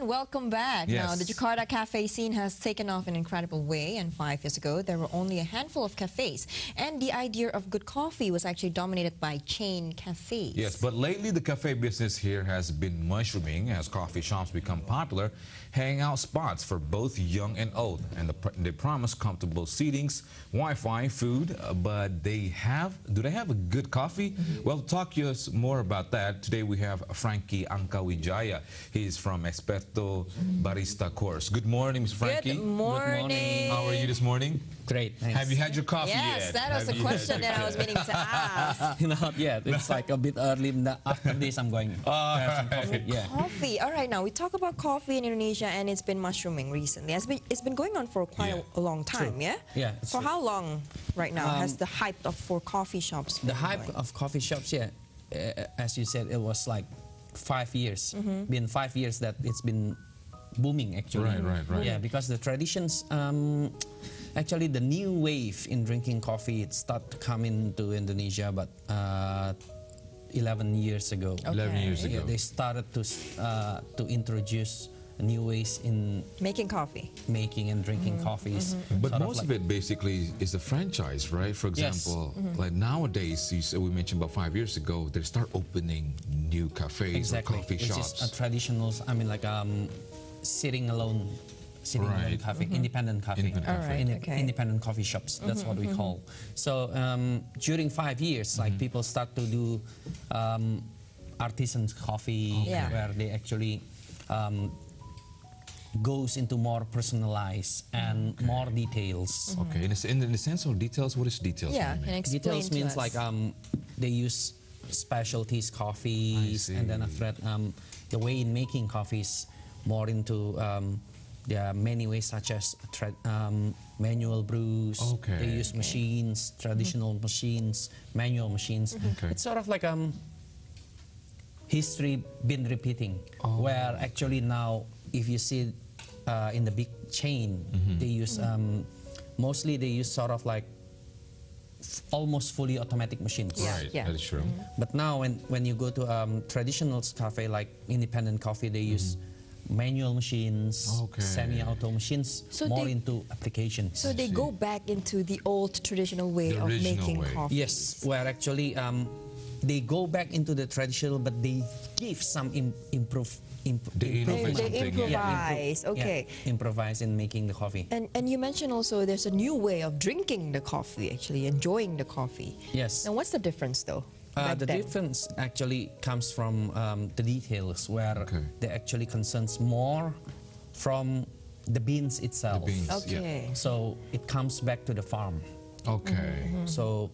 welcome back. Yes. Now, the Jakarta cafe scene has taken off in an incredible way, and 5 years ago, there were only a handful of cafes, and the idea of good coffee was actually dominated by chain cafes. Yes, but lately the cafe business here has been mushrooming as coffee shops become popular hangout spots for both young and old, and they promise comfortable seatings, Wi-Fi, food, but do they have a good coffee? Well, to talk to us more about that, today we have Franky Angkawijaya. He is from Esperto Barista course. Good morning, Mr. Franky. Good morning. How are you this morning? Great, thanks. Have you had your coffee yet? Yes, that was the question that I was meaning to ask. Not yet. It's like a bit early. After this, I'm going to have some coffee. Yeah. Coffee. All right, now we talk about coffee in Indonesia, and it's been mushrooming recently. It's been going on for quite a long time, True. yeah? Yeah. For how long right now has the hype for coffee shops been The hype going? of coffee shops, yeah. As you said, it was like 5 years. Been 5 years that it's been booming, actually. Right. Yeah, because the traditions, actually the new wave in drinking coffee, it started to come into Indonesia, but 11 years ago. Okay. 11 years ago. Yeah, they started to introduce new ways in Making coffee. making and drinking coffees. But Sort most of it basically is a franchise, right? For example, like nowadays, we mentioned about 5 years ago, they start opening new cafes Exactly. or coffee It's shops. just a traditional, I mean, like sitting alone cafe, independent cafe. Independent cafe. Okay. Independent coffee shops, that's what we call. So during 5 years, like people start to do artisan coffee, Yeah. where they actually goes into more personalized and more details. Okay, in the sense of details, what is details? Yeah, mean? can explain Details to means us. like they use specialties coffees, I and then see. after that, the way in making coffees more into there are many ways, such as manual brews. Okay. They use machines, traditional machines, manual machines. Okay. It's sort of like history been repeating, where actually now, if you see in the big chain, they use mostly they use sort of like almost fully automatic machines. Right, Yeah. that is true. But now when you go to traditional cafe like independent coffee, they use manual machines, Okay. semi-auto machines, So more they- into applications. So they go back into the old traditional way The of original making way. coffee. Yes, where actually they go back into the traditional, but they give some They improvement. innovate They something, improvise. Okay. Improvise in making the coffee. And you mentioned also there's a new way of drinking the coffee, actually enjoying the coffee. Yes. Now, what's the difference though? back The then? difference actually comes from the details, where Okay. they actually concerns more from the beans itself. The beans. Okay. So it comes back to the farm. Okay. So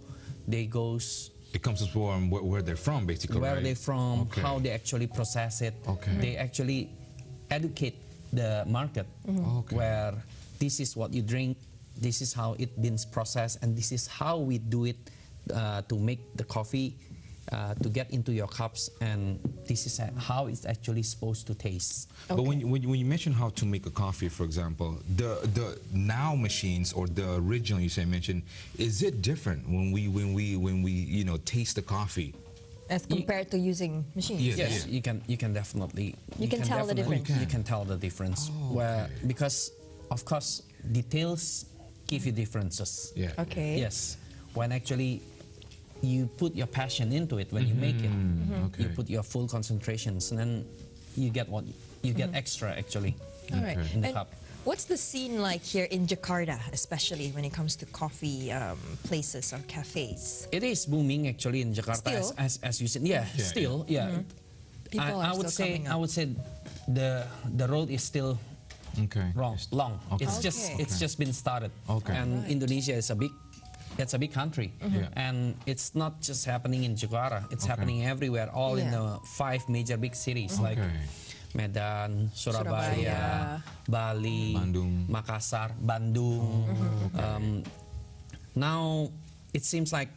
they goes It comes from where they're from, basically, where right? they're from, Okay. how they actually process it. Okay. They actually educate the market, Okay. where this is what you drink, this is how it been processed, and this is how we do it to make the coffee to get into your cups, and this is how it's actually supposed to taste. But when you mention how to make a coffee, for example, the now machines or the original mentioned, is it different when we taste the coffee? As compared to using machines. Yes. Yes, you can definitely. You can tell the definitely- difference. You can tell the difference. Where because of course details give you differences. Yeah. Okay. Yes, when actually you put your passion into it when you make it, Okay. you put your full concentrations, and then you get what you get extra actually All right. in the And cup. what's the scene like here in Jakarta, especially when it comes to coffee places or cafes? It is booming actually in Jakarta, Still? as you said. Yeah, Yeah, still, yeah. People are I would still say coming up. I would say the road is still Okay. long. Okay. It's just been started. Okay. And Right. Indonesia is a big country, Yeah. and it's not just happening in Jakarta. It's happening everywhere, all in Yeah. the 5 major big cities like Okay. Medan, Surabaya, Bali, Bandung. Makassar, Bandung. Now it seems like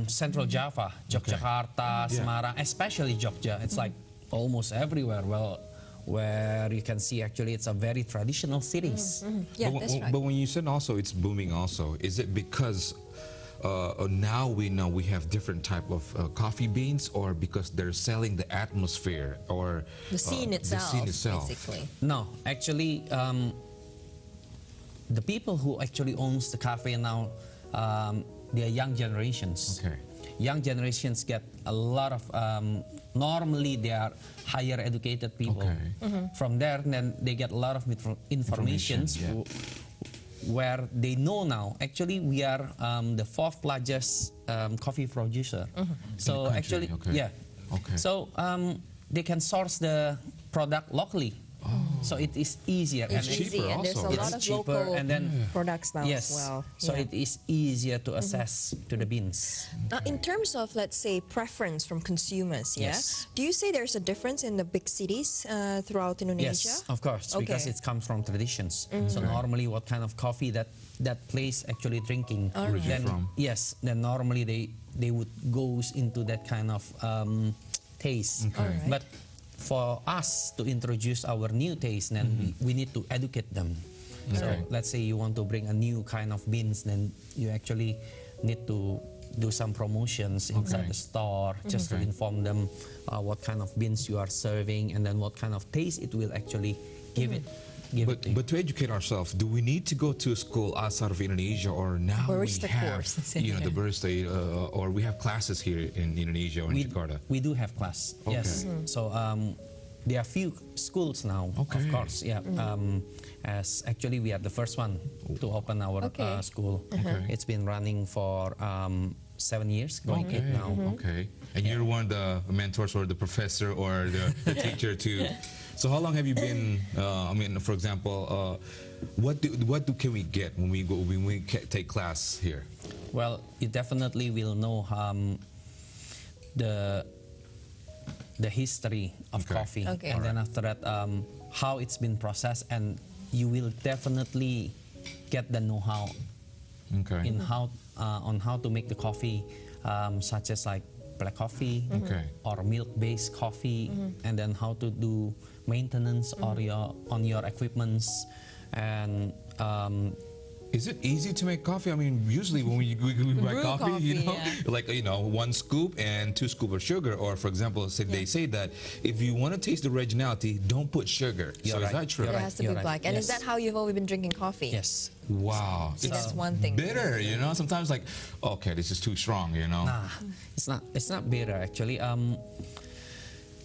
Central Java, Yogyakarta, Semarang, especially Jogja. It's like almost everywhere. Well, where you can see actually it's a very traditional cities. Yeah, but, that's right. but when you said also it's booming also, is it because now we know we have different type of coffee beans, or because they're selling the atmosphere or The scene itself, basically. No, actually, the people who actually owns the cafe now, they are young generations. Okay. Young generations get a lot of, normally they are higher educated people. Okay. From there, then they get a lot of information where they know now, actually we are the fourth largest coffee producer. So actually, yeah. Okay. So they can source the product locally. So it is easier. It's and easy, and there's a lot of local and then products now yes, as well. so it is easier to access to the beans. In terms of, let's say, preference from consumers, Yes. do you say there's a difference in the big cities throughout Indonesia? Yes, of course, because it comes from traditions. So normally what kind of coffee that place actually drinking, then yes, then normally they would goes into that kind of taste. But for us to introduce our new taste, then we need to educate them. So let's say you want to bring a new kind of beans, then you actually need to do some promotions inside the store just to inform them what kind of beans you are serving, and then what kind of taste it will actually give it. But to educate ourselves, do we need to go to a school outside of Indonesia, or now Barista we have, course. the barista, or we have classes here in Indonesia or in Jakarta? We do have class, yes. So there are few schools now, of course, yeah. As actually we are the first one to open our school. It's been running for 7 years, going 8 now. Okay, and you're one of the mentors or the professor or the teacher too. So how long have you been? I mean, for example, what can we get when we take class here? Well, you definitely will know the history of coffee, and then after that, how it's been processed, and you will definitely get the know-how in on how to make the coffee, such as like black coffee or milk-based coffee, and then how to do maintenance on your equipments. And is it easy to make coffee? I mean, usually when we buy coffee, you know, like 1 scoop and 2 scoops of sugar, or for example, they say that if you want to taste the originality, don't put sugar. So is that true? It has to be black. And is that how you've always been drinking coffee? Yes. Wow. So that's one thing. Bitter, you know. Sometimes like, okay, this is too strong, you know. Nah, it's not bitter actually.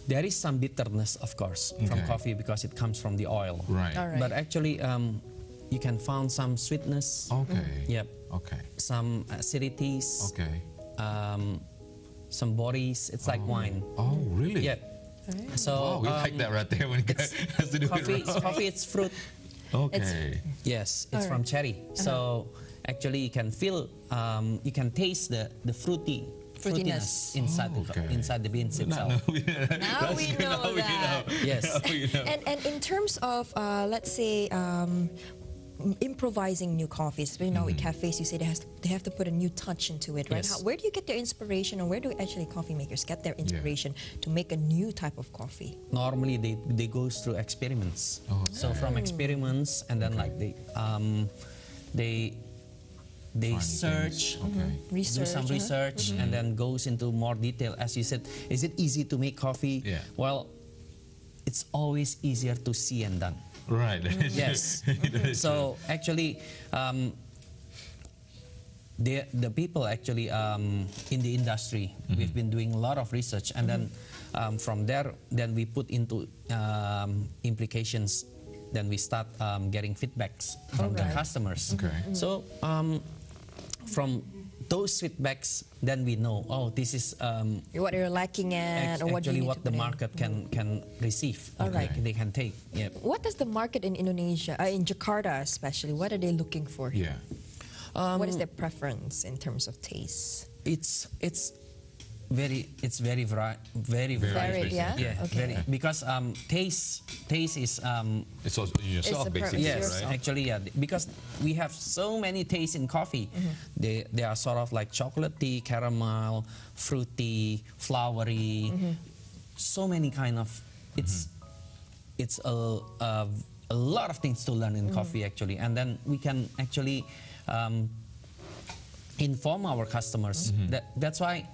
There is some bitterness, of course, from coffee because it comes from the oil. Right. But actually, you can find some sweetness. Okay. Yep. Okay. Some acidities. Okay. Some bodies. It's like wine. Oh, really? Yeah. So we like that right there when it has to do coffee. with Coffee, it's fruit. Okay. Yes, it's from cherry. So actually, you can feel, you can taste the fruitiness inside the beans itself. Now we know that. Yes. And in terms of, let's say, improvising new coffees, you know, in cafes, you say they have to put a new touch into it, right? Yes. Where do you get their inspiration, or where do actually coffee makers get their inspiration to make a new type of coffee? Normally, they go through experiments. So from experiments, and then like they search, do some research, and then goes into more detail. As you said, is it easy to make coffee? Yeah. Well, it's always easier to see and done. Right. Yes. So actually, the people actually in the industry, we've been doing a lot of research, and then from there, then we put into implications. Then we start getting feedbacks from the customers. So from those feedbacks, then we know, oh, this is what you're lacking at, or what actually you need what to the market can receive. They can take. Yeah. What does the market in Indonesia, in Jakarta especially, what are they looking for? Yeah. What is their preference in terms of taste? It's very varied. Yeah. Very, because taste is It's also yourself, basically. yes, right? actually, yeah, because we have so many tastes in coffee. They are sort of like chocolatey, caramel, fruity, flowery, so many kind of. It's a lot of things to learn in coffee actually, and then we can actually inform our customers. That's why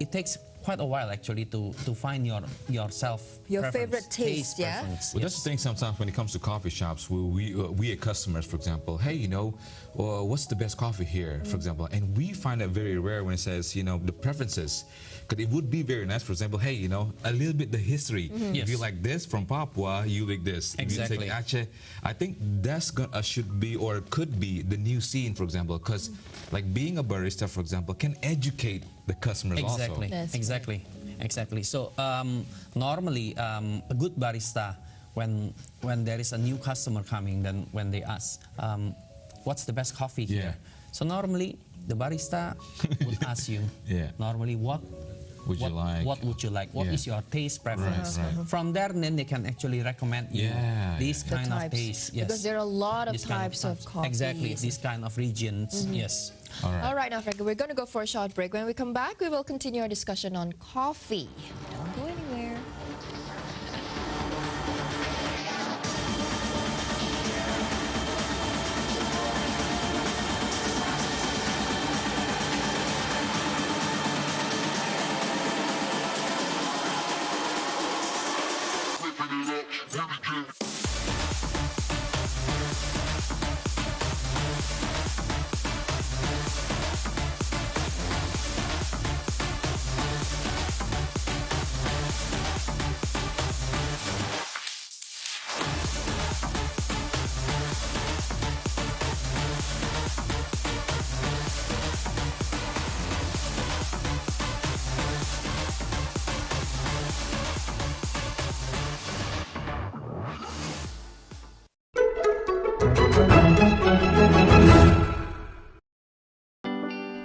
it takes quite a while actually to find yourself Your preference, favorite taste, yeah? preference. Well, that's the thing sometimes when it comes to coffee shops, we as customers, for example, hey, you know, what's the best coffee here, for example? And we find that very rare when it says, you know, the preferences. Because it would be very nice, for example, hey, you know, a little bit the history. If you like this from Papua, you like this. Exactly. If you take Aceh, I think that's should be or could be the new scene, for example, because like being a barista, for example, can educate the customers Exactly. also. Exactly. So normally a good barista, when there is a new customer coming, then when they ask, what's the best coffee here? So normally the barista would ask you, normally what would you like? What would you like? What is your taste preference? From there, then they can actually recommend you this kind of taste. Yes. Because there are a lot of types of coffee. Exactly, these kind of regions. Yes. All right, now, Franky, we're going to go for a short break. When we come back, we will continue our discussion on coffee. Don't go anywhere.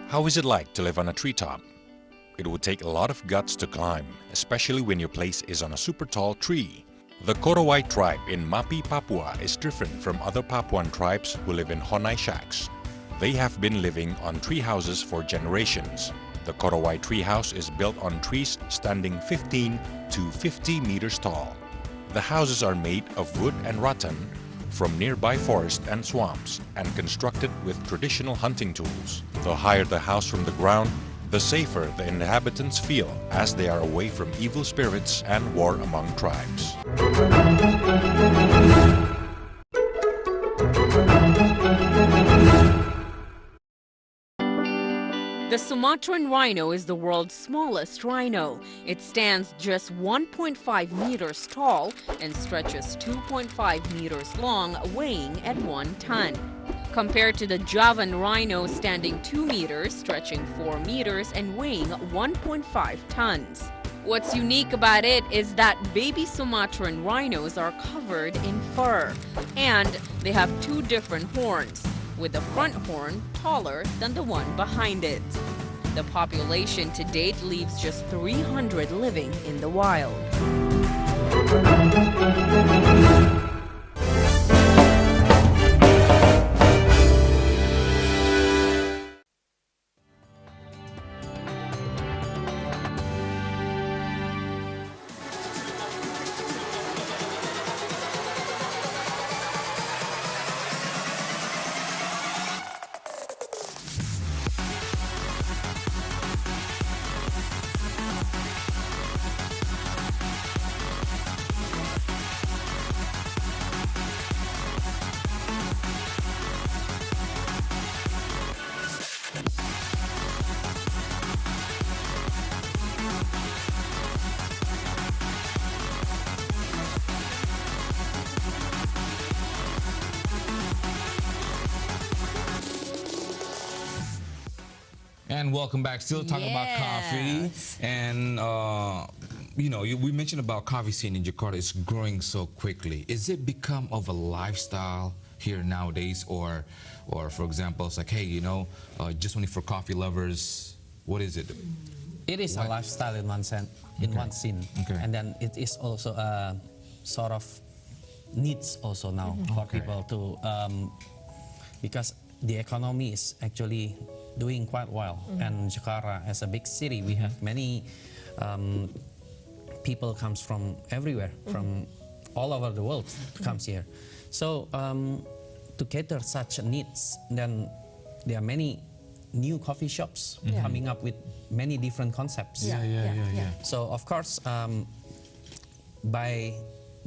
How is it like to live on a treetop? It would take a lot of guts to climb, especially when your place is on a super tall tree. The Korowai tribe in Mapi, Papua is different from other Papuan tribes who live in honai shacks. They have been living on tree houses for generations. The Korowai tree house is built on trees standing 15 to 50 meters tall. The houses are made of wood and rattan from nearby forests and swamps and constructed with traditional hunting tools. The higher the house from the ground, the safer the inhabitants feel as they are away from evil spirits and war among tribes. The Sumatran rhino is the world's smallest rhino. It stands just 1.5 meters tall and stretches 2.5 meters long, weighing at 1 ton. Compared to the Javan rhino standing 2 meters, stretching 4 meters, and weighing 1.5 tons. What's unique about it is that baby Sumatran rhinos are covered in fur, and they have 2 different horns, with the front horn taller than the one behind it. The population to date leaves just 300 living in the wild. And welcome back. Still talking about coffee. And, you know, we mentioned about coffee scene in Jakarta. It's growing so quickly. Is it become of a lifestyle here nowadays? Or for example, it's like, hey, you know, just only for coffee lovers? What is it? It is a lifestyle in one sense, in one scene. And then it is also a sort of needs also now for people to, because the economy is actually doing quite well. And Jakarta, as a big city, we have many people comes from everywhere, from all over the world comes here. So to cater such needs, then there are many new coffee shops coming up with many different concepts. So of course, by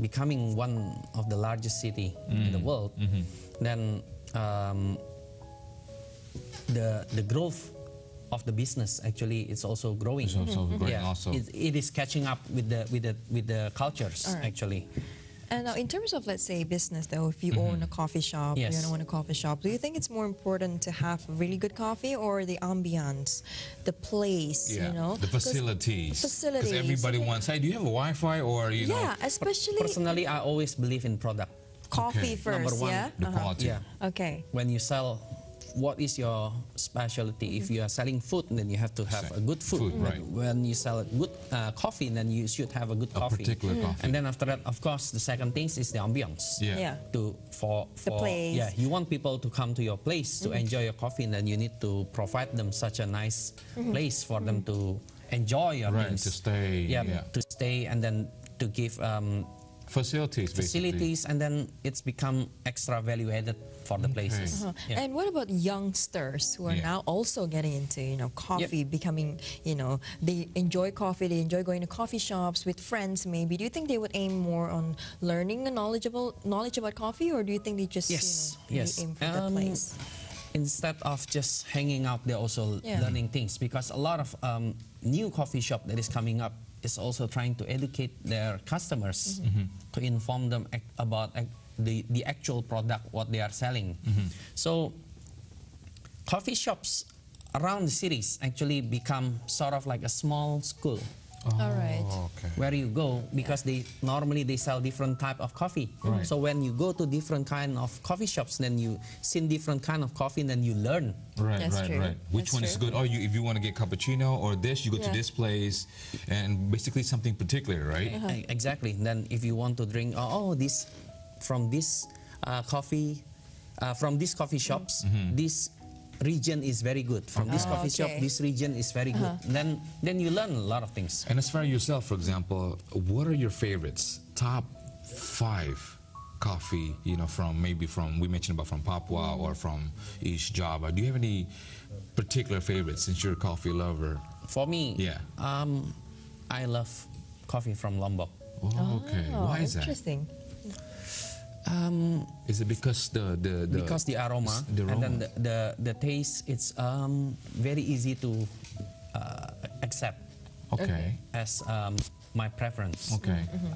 becoming one of the largest city in the world, then the growth of the business actually is also growing. It's also growing also. It is catching up with the cultures actually. And now, in terms of, let's say, business, though, if you own a coffee shop, you don't own a coffee shop, do you think it's more important to have really good coffee or the ambiance, the place, you know? The facilities. Facilities. Because everybody wants, hey, do you have a Wi-Fi or, you know? Yeah, especially... Personally, I always believe in product. Coffee first, Number one, yeah? The quality. Yeah. Okay. When you sell, what is your specialty? If you are selling food, then you have to have a good food. Right. When you sell a good coffee, then you should have a good coffee. Particular coffee. And then after that, of course, the second thing is the ambience. For the place. Yeah, you want people to come to your place to enjoy your coffee, and then you need to provide them such a nice place for them to enjoy your meals. To stay. To stay, and then to give facilities, basically. And then it's become extra value added for the places. And what about youngsters who are now also getting into, you know, coffee, becoming, you know, they enjoy coffee, they enjoy going to coffee shops with friends maybe. Do you think they would aim more on learning a knowledge about coffee, or do you think they just, you know, aim for that place? Instead of just hanging out, they're also learning things, because a lot of new coffee shop that is coming up is also trying to educate their customers to inform them about the actual product, what they are selling. So coffee shops around the cities actually become sort of like a small school. All right. Where you go, because they normally sell different type of coffee. So when you go to different kind of coffee shops, then you see different kind of coffee, and then you learn. Right. Which one is good? Or if you want to get cappuccino or this, you go to this place, and basically something particular, right? Exactly. Then if you want to drink, this from this coffee, from these coffee shops, this region is very good. From this coffee shop, this region is very good. Then you learn a lot of things. And as far as yourself, for example, what are your favorites? Top 5 coffee, you know, we mentioned about from Papua or from East Java. Do you have any particular favorites since you're a coffee lover? For me, I love coffee from Lombok. Why is that? Interesting. Is it because because the aroma, and then the taste, it's very easy to accept as my preference.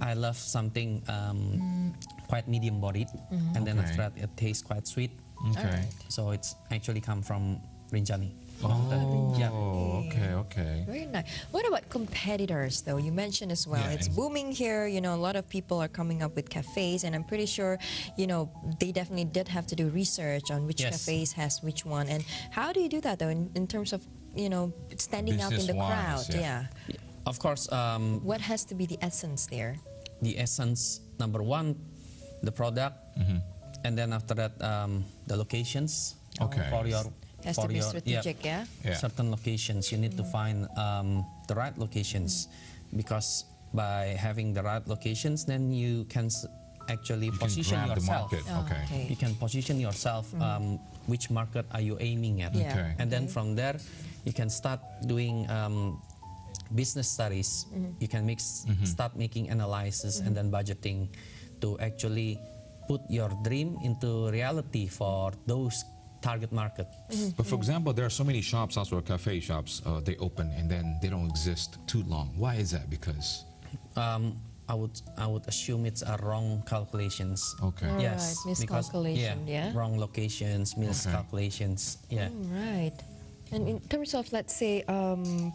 I love something quite medium bodied, and then after that it tastes quite sweet. So it's actually come from Rinjani. Very nice. What about competitors, though? You mentioned as well, it's booming here. You know, a lot of people are coming up with cafes, and I'm pretty sure, you know, they definitely did have to do research on which cafes has which one. And how do you do that, though, in terms of, you know, standing out in the crowd? Of course. What has to be the essence there? The essence, number one, the product, and then after that, the locations for your. Has to be strategic, certain locations. You need to find the right locations, because by having the right locations, then you can actually position yourself. You can position yourself. Which market are you aiming at? And then from there, you can start doing business studies. You can start making analysis and then budgeting to actually put your dream into reality for those target market. But for example, there are so many shops, also cafe shops, they open and then they don't exist too long. Why is that? Because I would assume it's a wrong calculations. Yes, miscalculation. Wrong locations, miscalculations. Right. And in terms of, let's say,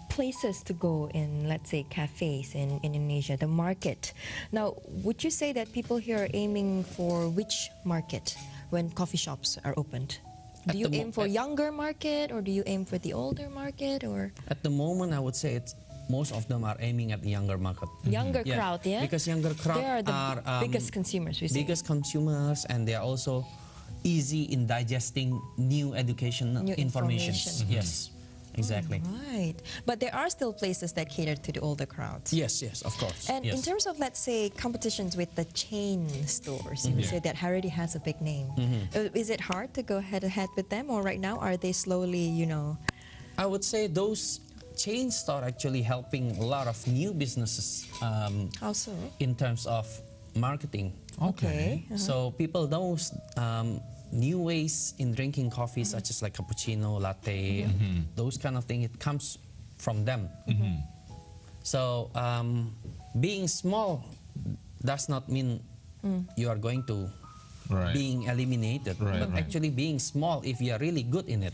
places to go in, let's say, cafes in Indonesia, the market. Now, would you say that people here are aiming for which market when coffee shops are opened? Do you aim for younger market, or do you aim for the older market, or? At the moment, I would say most of them are aiming at the younger market. Younger crowd, because younger crowd they are the biggest consumers. Biggest consumers, and they are also easy in digesting new education information. Yes. Exactly. Right. But there are still places that cater to the older crowds. Yes, yes, of course. And yes. in terms of, let's say, competitions with the chain stores, you say that already has a big name. Is it hard to go head to head with them, or right now are they slowly, I would say those chain stores actually helping a lot of new businesses How so? in terms of marketing. Okay. So people knows new ways in drinking coffee, such as like cappuccino, latte, those kind of things. It comes from them. So being small does not mean you are going to being eliminated. But actually being small, if you are really good in it,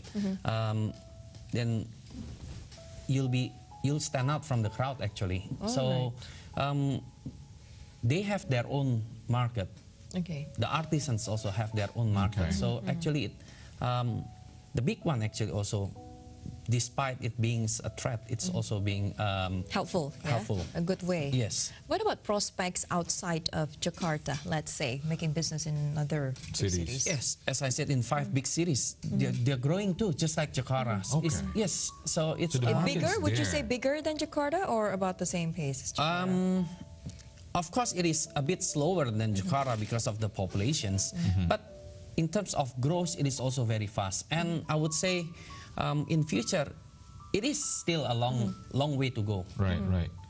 then you'll stand out from the crowd actually. So they have their own market. Okay. The artisans also have their own market. So actually, the big one actually also, despite it being a threat, it's also being Helpful. Yeah? helpful. A good way. Yes. What about prospects outside of Jakarta, let's say, making business in other cities? Yes, as I said, in 5 big cities, they're growing too, just like Jakarta. Yes, so it's Bigger? Would you say bigger than Jakarta, or about the same pace as Jakarta? Of course, it is a bit slower than Jakarta because of the populations, but in terms of growth, it is also very fast. And I would say, in future, it is still a long way to go.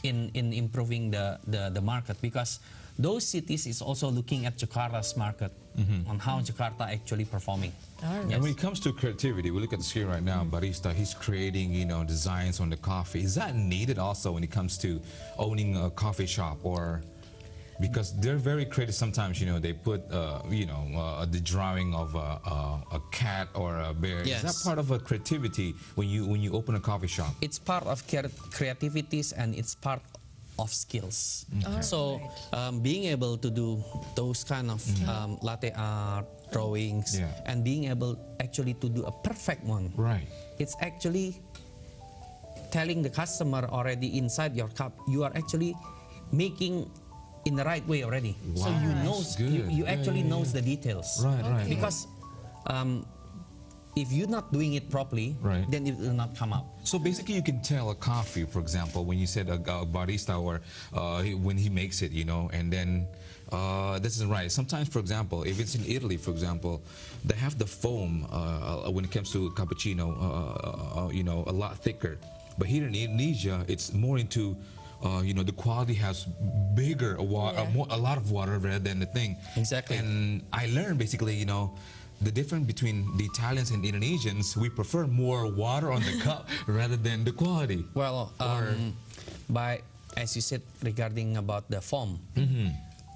In improving the market, because those cities is also looking at Jakarta's market on how Jakarta actually performing. And when it comes to creativity, we look at the screen right now, barista, he's creating, designs on the coffee. Is that needed also when it comes to owning a coffee shop? Or because they're very creative sometimes, they put, the drawing of a cat or a bear. Yes. Is that part of a creativity when you open a coffee shop? It's part of creativities, and it's part of skills. So being able to do those kind of latte art, drawings, and being able actually to do a perfect one. It's actually telling the customer already inside your cup, you are actually making in the right way already. Wow. So you actually knows the details. Because if you're not doing it properly, then it will not come out. So basically you can tell a coffee, for example, when you said a barista, or when he makes it, and then this is right. Sometimes, for example, if it's in Italy, for example, they have the foam when it comes to cappuccino, a lot thicker. But here in Indonesia, it's more into the quality has bigger, a lot of water rather than the thing. Exactly. And I learned basically, the difference between the Italians and the Indonesians, we prefer more water on the cup rather than the quality. Well, as you said regarding about the foam,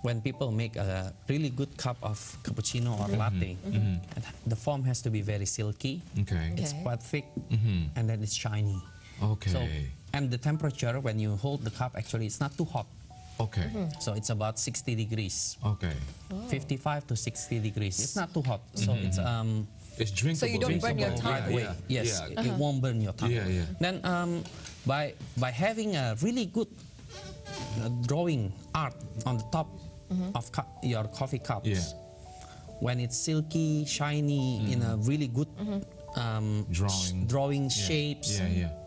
when people make a really good cup of cappuccino or latte, the foam has to be very silky. It's quite thick, and then it's shiny. So, and the temperature when you hold the cup, actually it's not too hot. So it's about 60 degrees. 55 to 60 degrees. It's not too hot. So it's drinkable. So you don't burn your tongue. Yes, it won't burn your tongue. Then by having a really good drawing art on the top of your coffee cups, when it's silky, shiny, in a really good drawing shapes,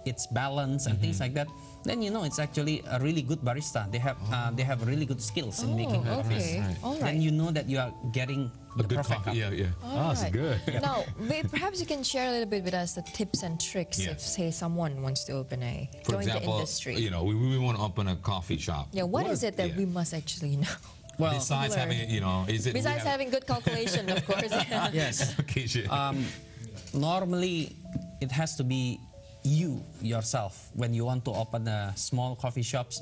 it's balanced and things like that, then it's actually a really good barista. They have really good skills in making coffees. Then you know that you are getting the good perfect coffee. cup. That's good. Now, perhaps you can share a little bit with us the tips and tricks if, say, someone wants to open For join example, the industry. we want to open a coffee shop. What is it that we must actually know? Well, besides having, is it besides having good calculation, of course. Yes. Normally, it has to be you yourself. When you want to open a small coffee shops,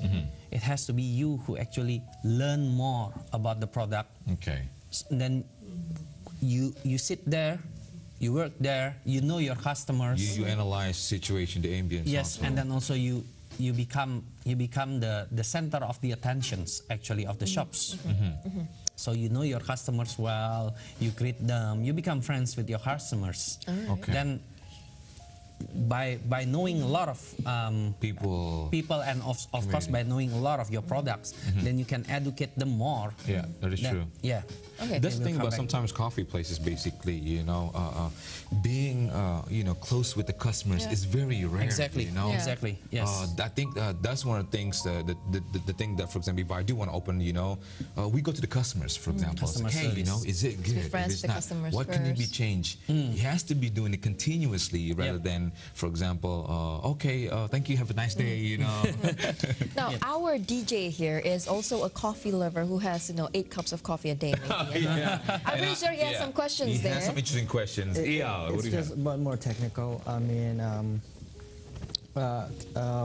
it has to be you who actually learn more about the product. Then you sit there, you work there, you know your customers. You analyze situation, the ambience. Yes, also. and then also you become the center of the attentions actually of the shops. So you know your customers well, you greet them, you become friends with your customers. Then by knowing a lot of People. and of course by knowing a lot of your products, then you can educate them more. Yeah, that is true. Yeah. Okay. That's the They will thing come about back. sometimes coffee places, basically, being, close with the customers is very rare. Exactly. Yeah. Exactly. Yes. I think that's one of the things, the thing that, for example, if I do want to open, we go to the customers, for example. Customer Hey, service. is it good? friends If it's with the not, customers what can it be first. changed? He has to be doing it continuously rather Yep. than, for example, okay, thank you, have a nice day, Now, our DJ here is also a coffee lover who has, 8 cups of coffee a day. Maybe, I'm pretty sure he has some questions he there. has some interesting questions. Yeah, what It's do you just have? but more technical. I mean,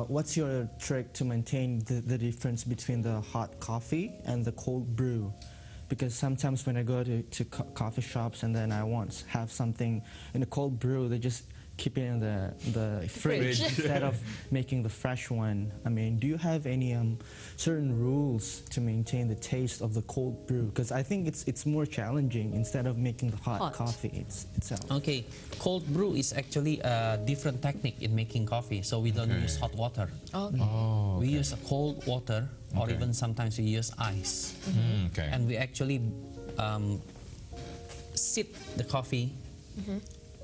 what's your trick to maintain the difference between the hot coffee and the cold brew? Because sometimes when I go to coffee shops and then I want to have something in a cold brew, they just keep it in the fridge instead of making the fresh one. I mean, do you have any certain rules to maintain the taste of the cold brew? Because I think it's more challenging instead of making the hot coffee itself. Okay, cold brew is actually a different technique in making coffee. So we don't use hot water. Okay. Oh, We use a cold water, or Okay. even sometimes we use ice. Okay. And we actually sip the coffee.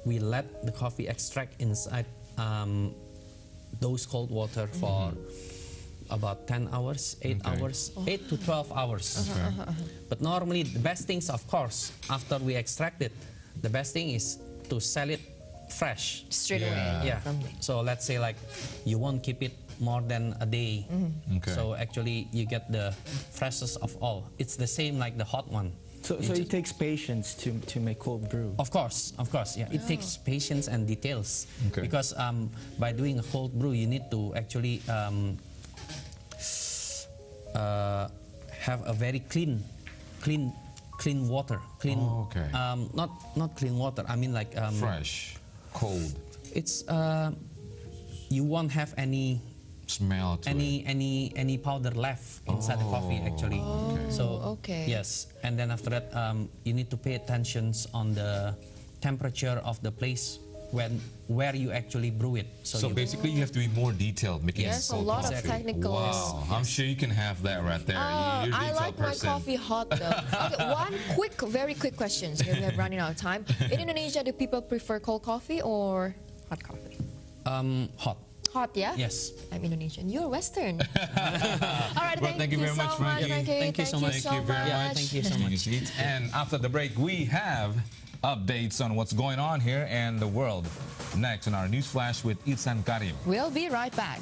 We let the coffee extract inside those cold water for about 10 hours, 8 Okay. hours, 8 to 12 hours. But normally the best things, of course, after we extract it, the best thing is to sell it fresh. Straight Yeah. away. Yeah. So let's say like you won't keep it more than a day. Okay. So actually you get the freshest of all. It's the same like the hot one. So it takes patience to make cold brew. Of course, yeah. It takes patience and details. Okay. Because by doing a cold brew, you need to actually have a very clean water. Clean. Oh, okay. Not clean water. I mean like Fresh, cold, it's you won't have any smell to it. any powder left inside the coffee actually. So okay. yes, and then after that you need to pay attention on the temperature of the place where you actually brew it. So you, basically, you have to be more detailed making Yes, a cold lot coffee. of technicals. Wow, I'm sure you can have that right there. You're a I detailed like my person. coffee hot though. Okay, very quick questions. Here we are running out of time. In Indonesia, do people prefer cold coffee or hot coffee? hot. Hot, yeah? Yes. I'm Indonesian. You're Western. All right, Well, thank you very much, Franky. Thank you so much. Thank you very much. Thank you so much. And after the break, we have updates on what's going on here and the world. Next on our news flash with Ihsan Karim. We'll be right back.